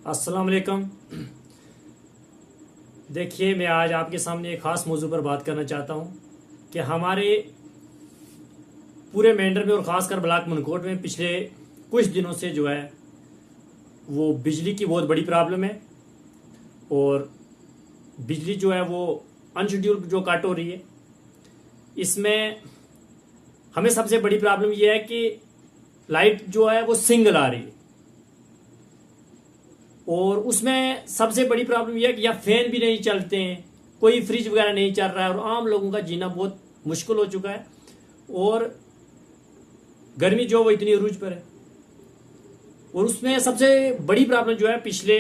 अस्सलाम वालेकुम। देखिए, मैं आज आपके सामने एक ख़ास मौजू पर बात करना चाहता हूँ कि हमारे पूरे मेंढर में और ख़ासकर ब्लॉक मनकोट में पिछले कुछ दिनों से जो है वो बिजली की बहुत बड़ी प्रॉब्लम है। और बिजली जो है वो अनशेड्यूल जो कट हो रही है, इसमें हमें सबसे बड़ी प्रॉब्लम यह है कि लाइट जो है वो सिंगल आ रही है। और उसमें सबसे बड़ी प्रॉब्लम यह है कि या फैन भी नहीं चलते हैं, कोई फ्रिज वगैरह नहीं चल रहा है, और आम लोगों का जीना बहुत मुश्किल हो चुका है। और गर्मी जो वो इतनी अरूज पर है। और उसमें सबसे बड़ी प्रॉब्लम जो है पिछले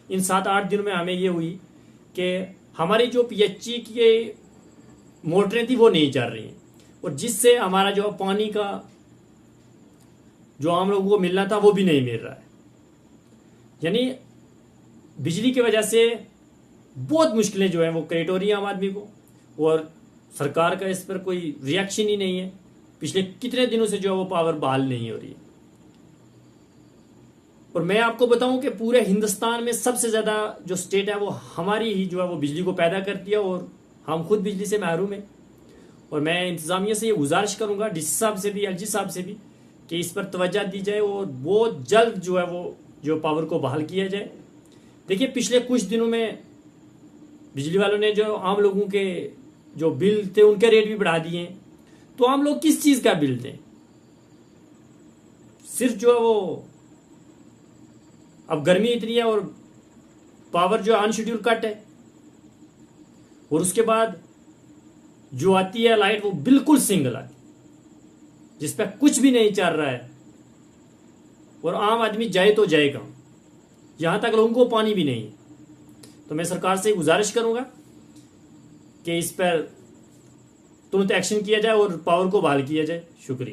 इन 7-8 दिनों में हमें ये हुई कि हमारी जो पीएचई की मोटरें थी वो नहीं चल रही हैं, और जिससे हमारा जो पानी का जो आम लोगों को मिलना था वो भी नहीं मिल रहा है। यानी बिजली की वजह से बहुत मुश्किलें जो हैं वो क्रिएट हो रही हैं आम आदमी को, और सरकार का इस पर कोई रिएक्शन ही नहीं है। पिछले कितने दिनों से जो है वो पावर बहाल नहीं हो रही है। और मैं आपको बताऊं कि पूरे हिंदुस्तान में सबसे ज़्यादा जो स्टेट है वो हमारी ही जो है वो बिजली को पैदा करती है, और हम खुद बिजली से महरूम हैं। और मैं इंतज़ामिया से ये गुजारिश करूंगा, डीसी साहब से भी, एलजी साहब से भी, कि इस पर तवज्जो दी जाए और बहुत जल्द जो है वो जो पावर को बहाल किया जाए। देखिए, पिछले कुछ दिनों में बिजली वालों ने जो आम लोगों के जो बिल थे उनके रेट भी बढ़ा दिए हैं। तो आम लोग किस चीज़ का बिल दें? सिर्फ जो है वो अब गर्मी इतनी है और पावर जो अनशेड्यूल कट है, और उसके बाद जो आती है लाइट वो बिल्कुल सिंगल आती है, जिस पर कुछ भी नहीं चल रहा है। और आम आदमी जाए तो जाए कहाँ, यहां तक लोगों को पानी भी नहीं है। तो मैं सरकार से गुजारिश करूंगा कि इस पर तुरंत एक्शन किया जाए और पावर को बहाल किया जाए। शुक्रिया।